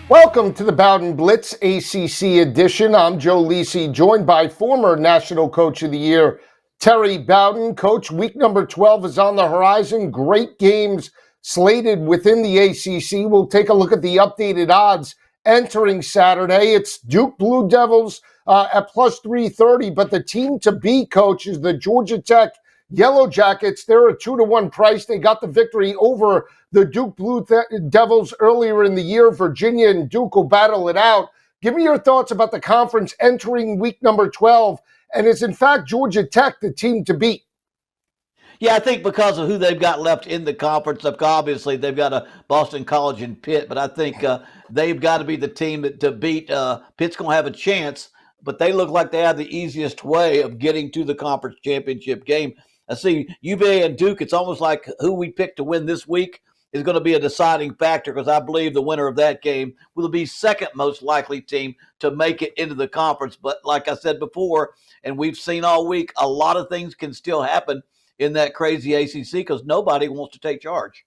Welcome to the Bowden Blitz ACC edition. I'm Joe Lisi, joined by former National Coach of the Year, Terry Bowden. Coach, week number 12 is on the horizon. Great games slated within the ACC. We'll take a look at the updated odds entering Saturday. It's Duke Blue Devils at plus 330, but the team to beat, Coach, is the Georgia Tech Yellow Jackets. They're a 2-1 price. They got the victory over the Duke Blue Devils earlier in the year. Virginia and Duke will battle it out. Give me your thoughts about the conference entering week number 12. And is, in fact, Georgia Tech the team to beat? Yeah, I think because of who they've got left in the conference, obviously they've got a Boston College and Pitt, but I think they've got to be the team to beat. Pitt's going to have a chance, but they look like they have the easiest way of getting to the conference championship game. I see UVA and Duke. It's almost like who we pick to win this week is going to be a deciding factor, because I believe the winner of that game will be second most likely team to make it into the conference. But like I said before, and we've seen all week, a lot of things can still happen in that crazy ACC because nobody wants to take charge.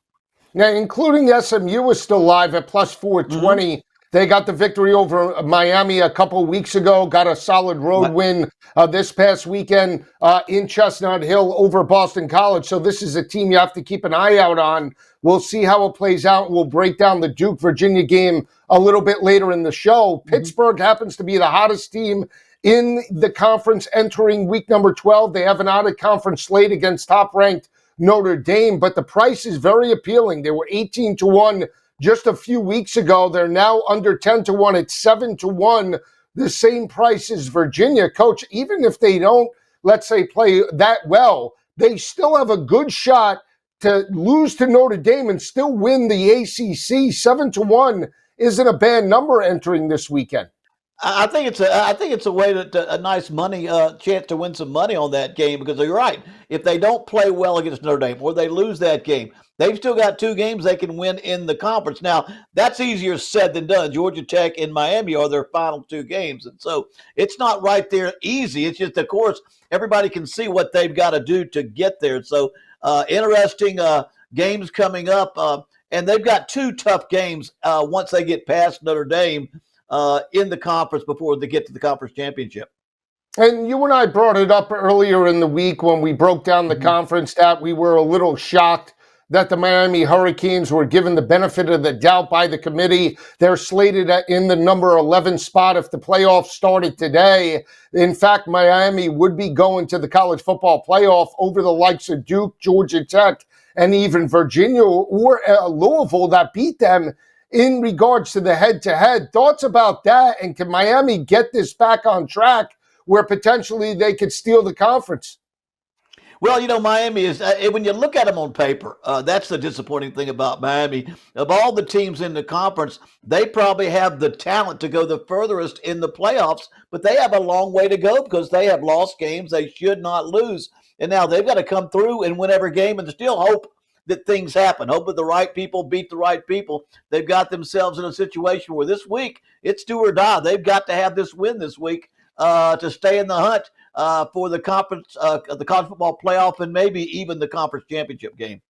Now, including SMU is still live at plus 420. Mm-hmm. They got the victory over Miami a couple weeks ago, got a solid road win this past weekend in Chestnut Hill over Boston College. So this is a team you have to keep an eye out on. We'll see how it plays out. We'll break down the Duke-Virginia game a little bit later in the show. Mm-hmm. Pittsburgh happens to be the hottest team in the conference entering week number 12. They have an out-of-conference slate against top-ranked Notre Dame, but the price is very appealing. They were 18-1 just a few weeks ago. They're now under 10-1 at 7-1, the same price as Virginia. Coach, even if they don't, let's say, play that well, they still have a good shot to lose to Notre Dame and still win the ACC. 7-1 isn't a bad number entering this weekend. I think it's a way to a nice money chance to win some money on that game, because you're right. If they don't play well against Notre Dame or they lose that game, they've still got two games they can win in the conference. Now, that's easier said than done. Georgia Tech and Miami are their final two games, and so it's not right there easy. It's just, of course, everybody can see what they've got to do to get there. So interesting games coming up, and they've got two tough games once they get past Notre Dame in the conference before they get to the conference championship. And you and I brought it up earlier in the week when we broke down the conference that we were a little shocked that the Miami Hurricanes were given the benefit of the doubt by the committee. They're slated in the number 11 spot if the playoffs started today. In fact, Miami would be going to the college football playoff over the likes of Duke, Georgia Tech, and even Virginia or Louisville that beat them in regards to the head-to-head. Thoughts about that, and can Miami get this back on track where potentially they could steal the conference? Well, Miami is, when you look at them on paper, that's the disappointing thing about Miami. Of all the teams in the conference, they probably have the talent to go the furthest in the playoffs, but they have a long way to go because they have lost games they should not lose. And now they've got to come through and win every game and still hope that things happen. Hope that the right people beat the right people. They've got themselves in a situation where this week it's do or die. They've got to have this win this week to stay in the hunt for the conference, the college football playoff, and maybe even the conference championship game.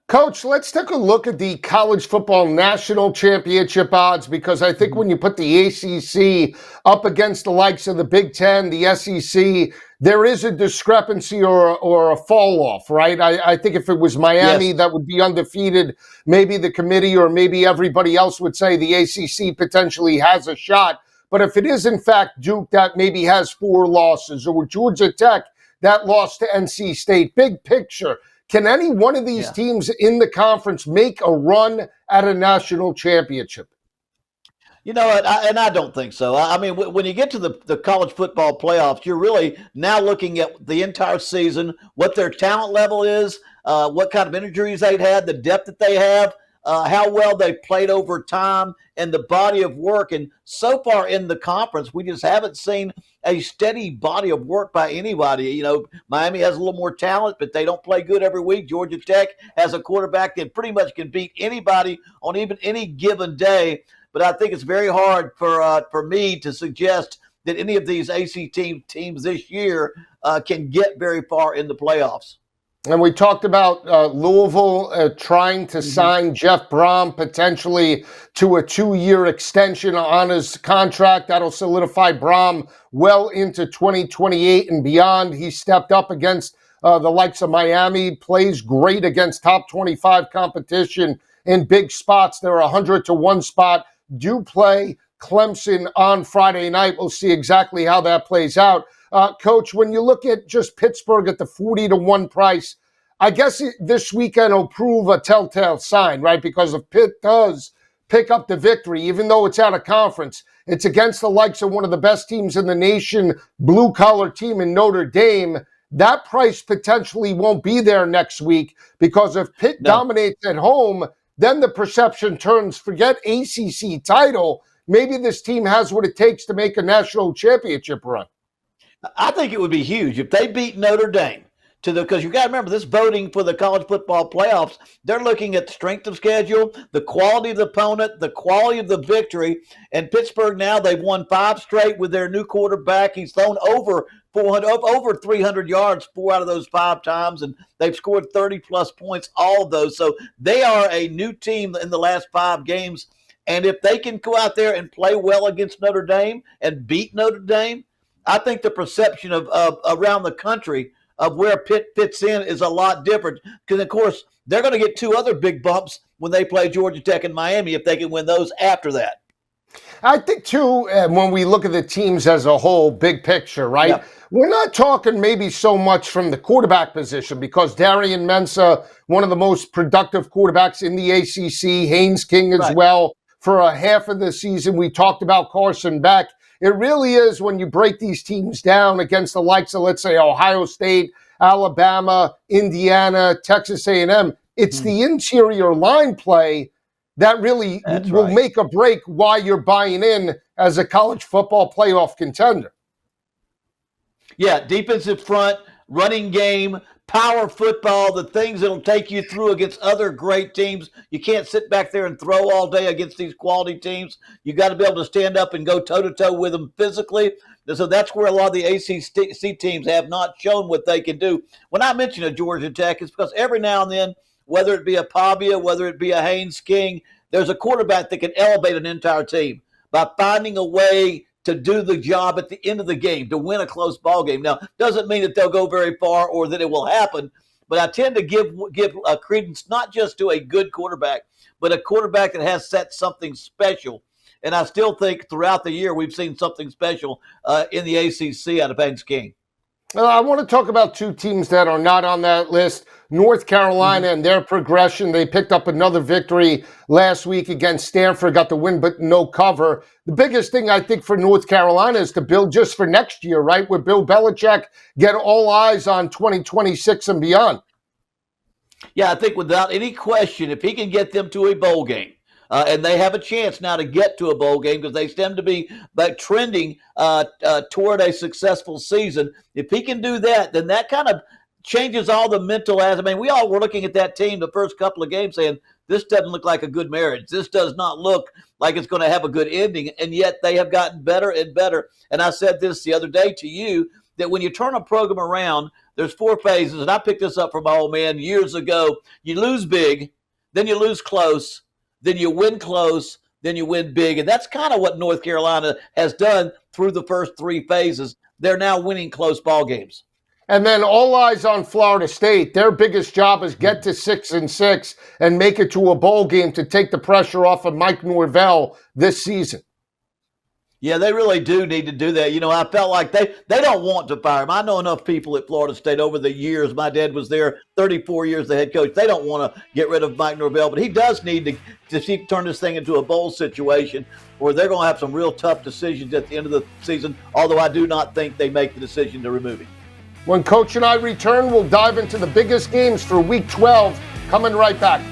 Coach, let's take a look at the college football national championship odds, because I think when you put the ACC up against the likes of the Big Ten, the SEC, there is a discrepancy or a fall off, right? I think if it was Miami that would be undefeated, maybe the committee or maybe everybody else would say the ACC potentially has a shot. But if it is, in fact, Duke that maybe has 4 losses, or Georgia Tech that lost to NC State, big picture, can any one of these teams in the conference make a run at a national championship? You know what? I don't think so. I mean, when you get to the college football playoffs, you're really now looking at the entire season, what their talent level is, what kind of injuries they've had, the depth that they have, how well they played over time, and the body of work. And so far in the conference, we just haven't seen a steady body of work by anybody. Miami has a little more talent, but they don't play good every week. Georgia Tech has a quarterback that pretty much can beat anybody on even any given day. But I think it's very hard for me to suggest that any of these ACC teams this year can get very far in the playoffs. And we talked about Louisville trying to sign Jeff Brom potentially to a 2-year extension on his contract. That'll solidify Brom well into 2028 and beyond. He stepped up against the likes of Miami, plays great against top 25 competition in big spots. They're 100 to 1 spot. Do play Clemson on Friday night. We'll see exactly how that plays out. Coach, when you look at just Pittsburgh at the 40 to 1 price, I guess this weekend will prove a telltale sign, right? Because if Pitt does pick up the victory, even though it's out of conference, it's against the likes of one of the best teams in the nation, blue-collar team in Notre Dame. That price potentially won't be there next week because if Pitt dominates at home, then the perception turns, forget ACC title, maybe this team has what it takes to make a national championship run. I think it would be huge if they beat Notre Dame. Because you got to remember, this voting for the college football playoffs, they're looking at the strength of schedule, the quality of the opponent, the quality of the victory. And Pittsburgh now, they've won 5 straight with their new quarterback. He's thrown over 300 yards 4 out of those 5 times, and they've scored 30-plus points, all of those. So they are a new team in the last 5 games. And if they can go out there and play well against Notre Dame and beat Notre Dame, I think the perception of around the country of where Pitt fits in is a lot different because, of course, they're going to get 2 other big bumps when they play Georgia Tech and Miami if they can win those after that. I think, too, when we look at the teams as a whole, big picture, right? Yep. We're not talking maybe so much from the quarterback position because Darian Mensah, one of the most productive quarterbacks in the ACC, Haynes King as well for a half of the season. We talked about Carson Beck. It really is when you break these teams down against the likes of, let's say, Ohio State, Alabama, Indiana, Texas A&M. It's the interior line play that really will make or break why you're buying in as a college football playoff contender. Yeah, defensive front, running game, power football, the things that'll take you through against other great teams. You can't sit back there and throw all day against these quality teams. You got to be able to stand up and go toe-to-toe with them physically. So that's where a lot of the ACC teams have not shown what they can do. When I mention a Georgia Tech, it's because every now and then, whether it be a Pavia, whether it be a Haynes King, there's a quarterback that can elevate an entire team by finding a way to do the job at the end of the game, to win a close ball game. Now, doesn't mean that they'll go very far or that it will happen, but I tend to give credence not just to a good quarterback, but a quarterback that has set something special. And I still think throughout the year we've seen something special in the ACC out of Haynes King. I want to talk about 2 teams that are not on that list. North Carolina and their progression. They picked up another victory last week against Stanford, got the win, but no cover. The biggest thing I think for North Carolina is to build just for next year, right? With Bill Belichick, get all eyes on 2026 and beyond. Yeah, I think without any question, if he can get them to a bowl game, and they have a chance now to get to a bowl game because they tend to be trending toward a successful season. If he can do that, then that kind of changes all the mental aspects. I mean, we all were looking at that team the first couple of games saying, this doesn't look like a good marriage. This does not look like it's going to have a good ending. And yet they have gotten better and better. And I said this the other day to you, that when you turn a program around, there's 4 phases. And I picked this up from my old man years ago. You lose big, then you lose close, then you win close, then you win big. And that's kind of what North Carolina has done through the first 3 phases. They're now winning close ball games. And then all eyes on Florida State. Their biggest job is get to 6-6 and make it to a bowl game to take the pressure off of Mike Norvell this season. Yeah, they really do need to do that. You know, I felt like they don't want to fire him. I know enough people at Florida State over the years. My dad was there 34 years, the head coach. They don't want to get rid of Mike Norvell, but he does need to turn this thing into a bowl situation where they're going to have some real tough decisions at the end of the season, although I do not think they make the decision to remove him. When Coach and I return, we'll dive into the biggest games for Week 12. Coming right back.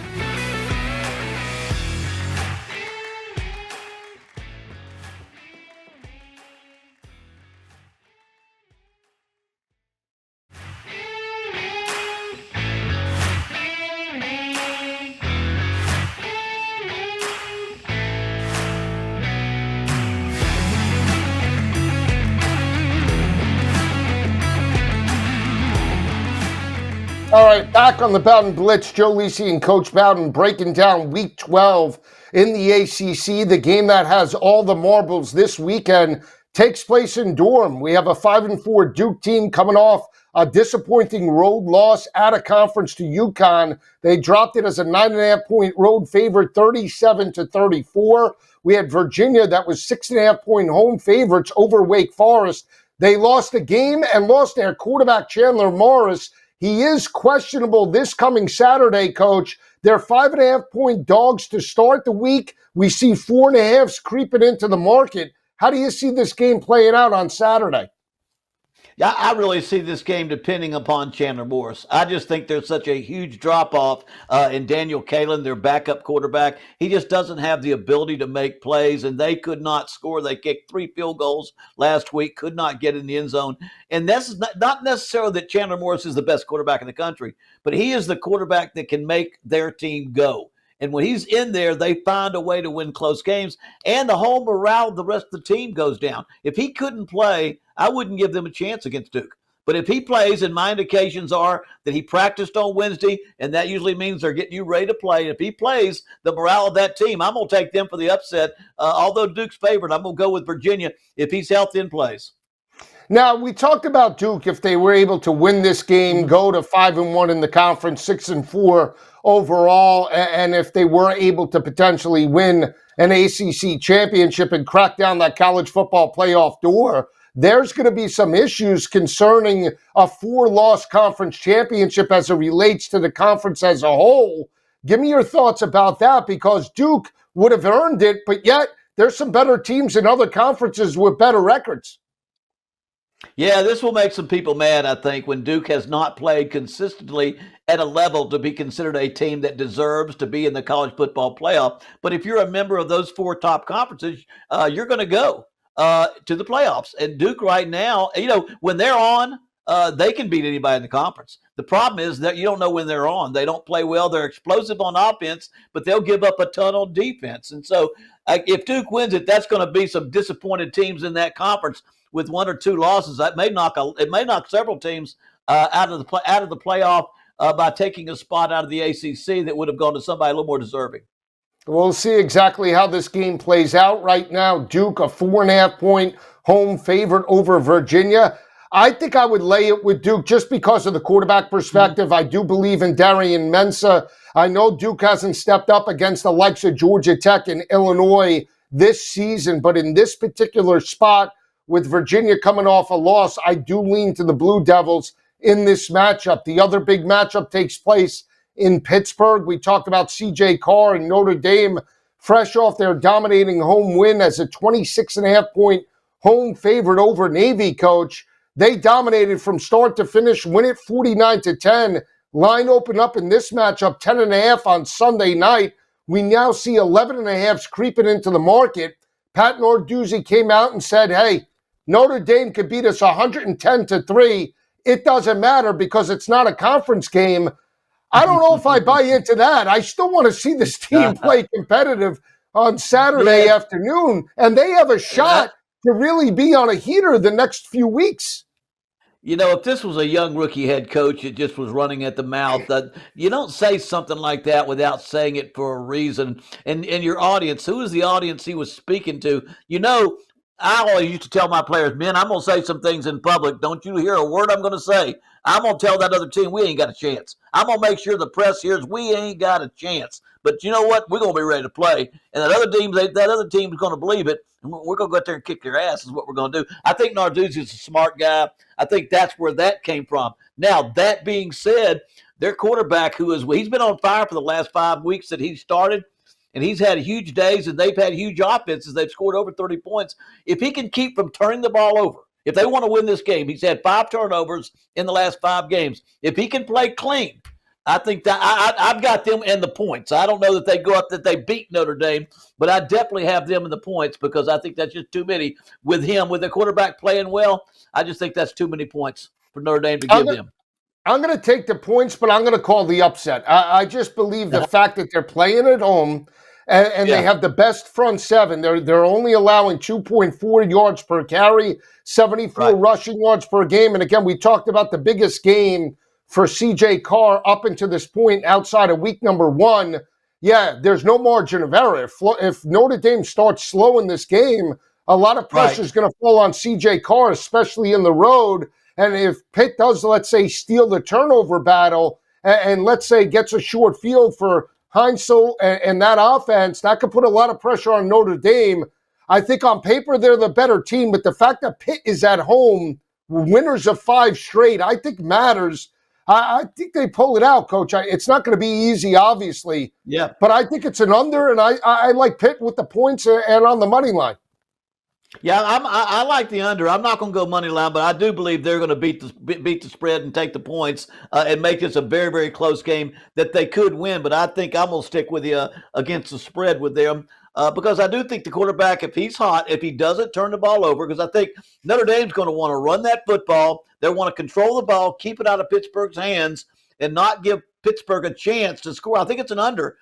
All right, back on the Bowden Blitz, Joe Lisi and Coach Bowden breaking down Week 12 in the ACC. The game that has all the marbles this weekend takes place in Durham. We have a 5-4 Duke team coming off a disappointing road loss at a conference to UConn. They dropped it as a 9.5-point road favorite, 37-34. We had Virginia that was 6.5-point home favorites over Wake Forest. They lost the game and lost their quarterback Chandler Morris. He is questionable this coming Saturday, Coach. They're 5.5-point dogs to start the week. We see 4.5s creeping into the market. How do you see this game playing out on Saturday? Yeah, I really see this game depending upon Chandler Morris. I just think there's such a huge drop-off in Daniel Kalen, their backup quarterback. He just doesn't have the ability to make plays, and they could not score. They kicked 3 field goals last week, could not get in the end zone. And this is not necessarily that Chandler Morris is the best quarterback in the country, but he is the quarterback that can make their team go. And when he's in there, they find a way to win close games, and the whole morale of the rest of the team goes down. If he couldn't play, I wouldn't give them a chance against Duke. But if he plays, and my indications are that he practiced on Wednesday, and that usually means they're getting you ready to play. If he plays, the morale of that team, I'm going to take them for the upset. Although Duke's favored, I'm going to go with Virginia if he's healthy and plays. Now, we talked about Duke if they were able to win this game, go to 5-1 in the conference, 6-4 overall, and if they were able to potentially win an ACC championship and crack down that college football playoff door, there's going to be some issues concerning a 4-loss conference championship as it relates to the conference as a whole. Give me your thoughts about that, because Duke would have earned it, but yet there's some better teams in other conferences with better records. Yeah, this will make some people mad, I think, when Duke has not played consistently at a level to be considered a team that deserves to be in the college football playoff. But if you're a member of those 4 top conferences, you're going to go to the playoffs. And Duke right now, when they're on, they can beat anybody in the conference. The problem is that you don't know when they're on. They don't play well. They're explosive on offense, but they'll give up a ton on defense. And so if Duke wins it, that's going to be some disappointed teams in that conference with 1 or 2 losses. That may knock several teams out of the playoff by taking a spot out of the ACC that would have gone to somebody a little more deserving. We'll see exactly how this game plays out. Right now, Duke, a 4.5-point home favorite over Virginia. I think I would lay it with Duke just because of the quarterback perspective. I do believe in Darian Mensah. I know Duke hasn't stepped up against the likes of Georgia Tech and Illinois this season, but in this particular spot, with Virginia coming off a loss, I do lean to the Blue Devils in this matchup. The other big matchup takes place in Pittsburgh. We talked about C.J. Carr and Notre Dame, fresh off their dominating home win as a 26.5-point home favorite over Navy, Coach. They dominated from start to finish, win it 49-10. Line opened up in this matchup, 10.5 on Sunday night. We now see 11.5s creeping into the market. Pat Narduzzi came out and said, hey, Notre Dame could beat us 110-3. It doesn't matter because it's not a conference game. I don't know if I buy into that. I still want to see this team play competitive on Saturday afternoon, and they have a shot to really be on a heater the next few weeks. If this was a young rookie head coach that just was running at the mouth, you don't say something like that without saying it for a reason. And your audience, who is the audience he was speaking to? I always used to tell my players, man, I'm going to say some things in public. Don't you hear a word I'm going to say. I'm going to tell that other team we ain't got a chance. I'm going to make sure the press hears we ain't got a chance. But you know what? We're going to be ready to play. And that other team is going to believe it. And we're going to go out there and kick their ass is what we're going to do. I think Narduzzi is a smart guy. I think that's where that came from. Now, that being said, their quarterback, he's been on fire for the last 5 weeks that he started. And he's had huge days, and they've had huge offenses. They've scored over 30 points. If he can keep from turning the ball over, if they want to win this game, he's had 5 turnovers in the last 5 games. If he can play clean, I think that I've got them in the points. I don't know that they beat Notre Dame, but I definitely have them in the points because I think that's just too many with the quarterback playing well. I just think that's too many points for Notre Dame to give them. I'm going to take the points, but I'm going to call the upset. I just believe the fact that they're playing at home and they have the best front seven. They're only allowing 2.4 yards per carry, 74 rushing yards per game. And again, we talked about the biggest game for CJ Carr up until this point outside of week number 1, yeah, there's no margin of error. If Notre Dame starts slow in this game, a lot of pressure is going to fall on CJ Carr, especially in the road. And if Pitt does, let's say, steal the turnover battle and let's say gets a short field for Heinzel and that offense, that could put a lot of pressure on Notre Dame. I think on paper they're the better team, but the fact that Pitt is at home, winners of 5 straight, I think matters. I think they pull it out, Coach. It's not going to be easy, obviously. Yeah. But I think it's an under, and I like Pitt with the points and on the money line. Yeah, I like the under. I'm not going to go money line, but I do believe they're going to beat the spread and take the points and make this a very, very close game that they could win. But I think I'm going to stick with you against the spread with them because I do think the quarterback, if he's hot, if he doesn't turn the ball over, because I think Notre Dame's going to want to run that football. They want to control the ball, keep it out of Pittsburgh's hands, and not give Pittsburgh a chance to score. I think it's an under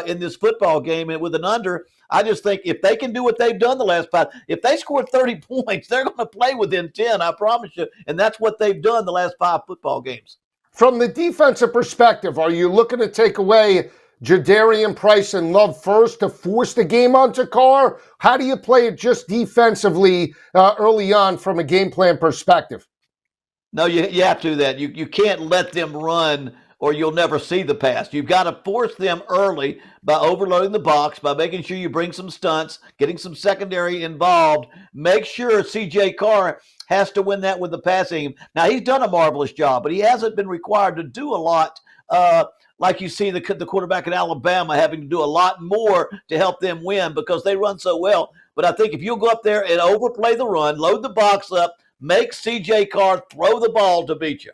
in this football game. And with an under, I just think if they can do what they've done the last 5, if they score 30 points, they're going to play within 10, I promise you. And that's what they've done the last 5 football games. From the defensive perspective, are you looking to take away Jadarian Price and Love first to force the game onto Carr? How do you play it just defensively early on from a game plan perspective? No, you have to do that. You can't let them run or you'll never see the pass. You've got to force them early by overloading the box, by making sure you bring some stunts, getting some secondary involved. Make sure C.J. Carr has to win that with the passing. Now, he's done a marvelous job, but he hasn't been required to do a lot like you see the quarterback at Alabama having to do a lot more to help them win because they run so well. But I think if you'll go up there and overplay the run, load the box up, make C.J. Carr throw the ball to beat you.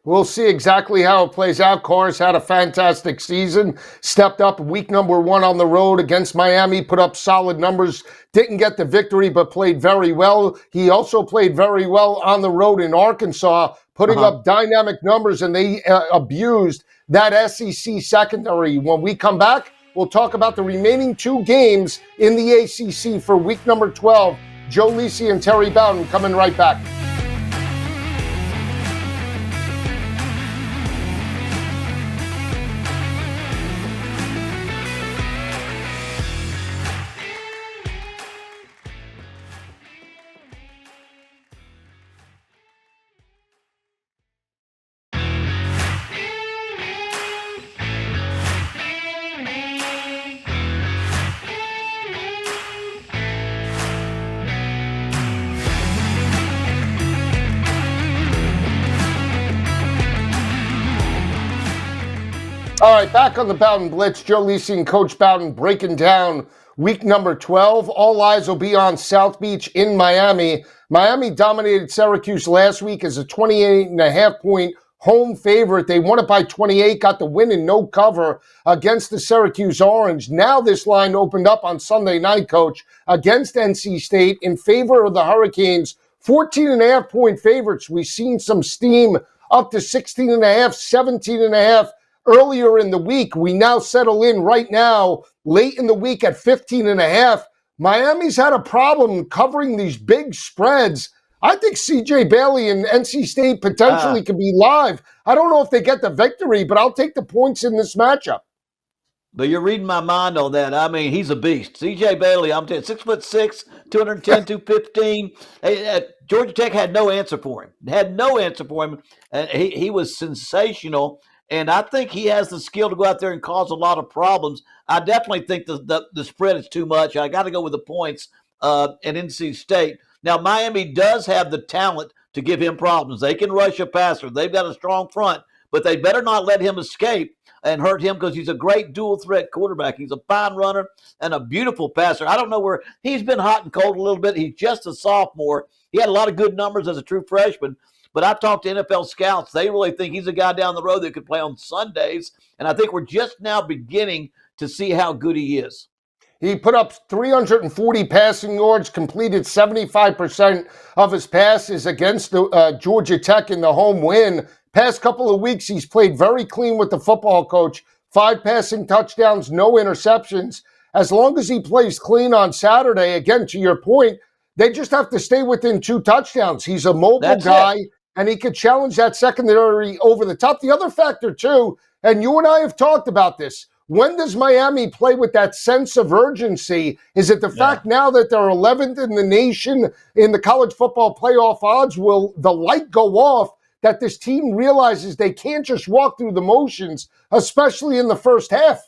We'll see exactly how it plays out. Carr's had a fantastic season, stepped up week number 1 on the road against Miami, put up solid numbers, didn't get the victory, but played very well. He also played very well on the road in Arkansas, putting up dynamic numbers, and they abused that SEC secondary. When we come back, we'll talk about the remaining 2 games in the ACC for week number 12. Joe Lisi and Terry Bowden coming right back. All right, back on the Bowden Blitz. Joe Lisi and Coach Bowden breaking down week number 12. All eyes will be on South Beach in Miami. Miami dominated Syracuse last week as a 28.5-point home favorite. They won it by 28, got the win in no cover against the Syracuse Orange. Now this line opened up on Sunday night, Coach, against NC State in favor of the Hurricanes. 14.5-point favorites. We've seen some steam up to 16.5, 17.5. Earlier in the week. We now settle in right now, late in the week at 15.5. Miami's had a problem covering these big spreads. I think C.J. Bailey and NC State potentially could be live. I don't know if they get the victory, but I'll take the points in this matchup. But you're reading my mind on that. I mean, he's a beast. C.J. Bailey, I'm telling you, 6'6", 210, 215. Georgia Tech had no answer for him. And he was sensational. And I think he has the skill to go out there and cause a lot of problems. I definitely think the spread is too much. I got to go with the points at NC State. Now, Miami does have the talent to give him problems. They can rush a passer. They've got a strong front, but they better not let him escape and hurt him because he's a great dual-threat quarterback. He's a fine runner and a beautiful passer. I don't know where – he's been hot and cold a little bit. He's just a sophomore. He had a lot of good numbers as a true freshman. But I've talked to NFL scouts. They really think he's a guy down the road that could play on Sundays. And I think we're just now beginning to see how good he is. He put up 340 passing yards, completed 75% of his passes against the Georgia Tech in the home win. Past couple of weeks, he's played very clean with the football, Coach. 5 passing touchdowns, no interceptions. As long as he plays clean on Saturday, again, to your point, they just have to stay within 2 touchdowns. He's a mobile guy. and he could challenge that secondary over the top. The other factor, too, and you and I have talked about this, when does Miami play with that sense of urgency? Is it the fact now that they're 11th in the nation in the college football playoff odds? Will the light go off that this team realizes they can't just walk through the motions, especially in the first half?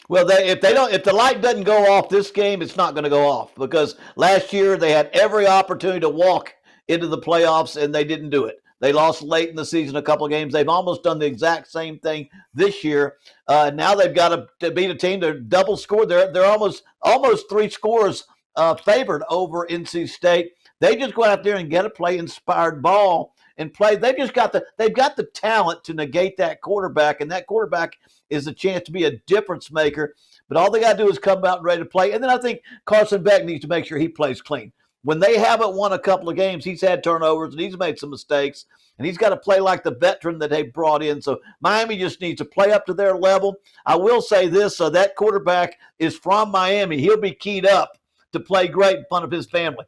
Well, if the light doesn't go off this game, it's not going to go off, because last year they had every opportunity to walk into the playoffs and they didn't do it. They lost late in the season a couple of games. They've almost done the exact same thing this year. Now they've got to beat a team. They're double scored. They're almost 3 scores favored over NC State. They just go out there and get a play inspired ball and play. They've got the talent to negate that quarterback, and that quarterback is a chance to be a difference maker. But all they got to do is come out ready to play. And then I think Carson Beck needs to make sure he plays clean. When they haven't won a couple of games, he's had turnovers and he's made some mistakes, and he's got to play like the veteran that they brought in. So Miami just needs to play up to their level. I will say this, so that quarterback is from Miami. He'll be keyed up to play great in front of his family.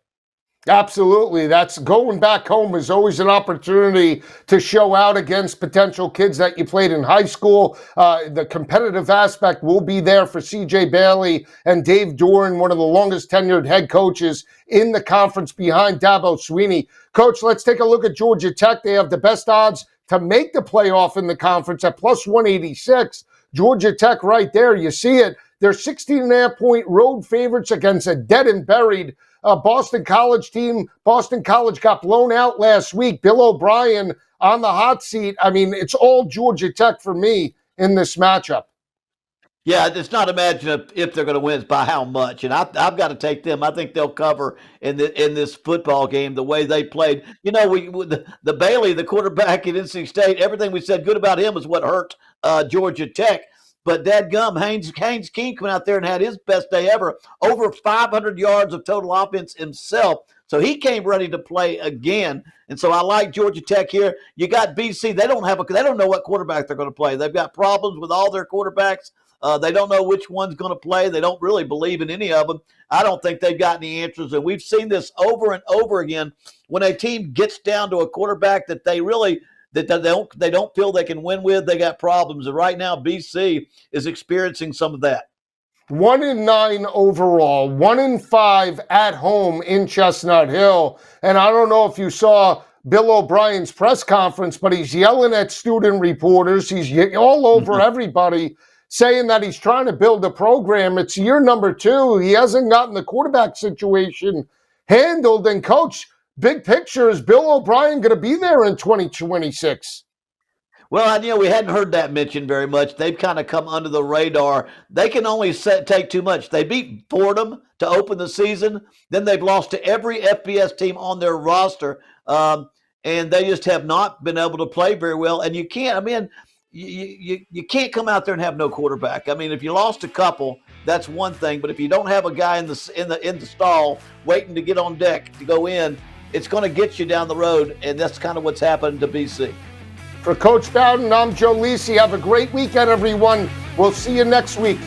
Absolutely. That's going back home is always an opportunity to show out against potential kids that you played in high school. The competitive aspect will be there for C.J. Bailey and Dave Doran, one of the longest tenured head coaches in the conference behind Dabo Swinney. Coach, let's take a look at Georgia Tech. They have the best odds to make the playoff in the conference at plus 186. Georgia Tech right there. You see it. They're 16.5-point road favorites against a dead and buried Boston College team. Boston College got blown out last week. Bill O'Brien on the hot seat. I mean, it's all Georgia Tech for me in this matchup. Yeah, it's not imagine if they're going to win, it's by how much. And I've got to take them. I think they'll cover in this football game the way they played. You know, the Bailey, the quarterback at NC State, everything we said good about him is what hurt Georgia Tech. But dadgum, Haynes King coming out there and had his best day ever, over 500 yards of total offense himself. So he came ready to play again. And so I like Georgia Tech here. You got BC. They don't know what quarterback they're going to play. They've got problems with all their quarterbacks. They don't know which one's going to play. They don't really believe in any of them. I don't think they've got any answers. And we've seen this over and over again. When a team gets down to a quarterback that they don't feel they can win with, they got problems. And right now, BC is experiencing some of that. 1-9 overall, 1-5 at home in Chestnut Hill. And I don't know if you saw Bill O'Brien's press conference, but he's yelling at student reporters. He's all over everybody, saying that he's trying to build a program. It's year number 2. He hasn't gotten the quarterback situation handled. And coach, big picture, is Bill O'Brien going to be there in 2026? Well, we hadn't heard that mentioned very much. They've kind of come under the radar. They can only take too much. They beat Fordham to open the season. Then they've lost to every FBS team on their roster. And they just have not been able to play very well. And you can't, you can't come out there and have no quarterback. I mean, if you lost a couple, that's one thing. But if you don't have a guy in the stall waiting to get on deck to go in, it's going to get you down the road. And that's kind of what's happened to BC. For Coach Bowden, I'm Joe Lisi. Have a great weekend, everyone. We'll see you next week.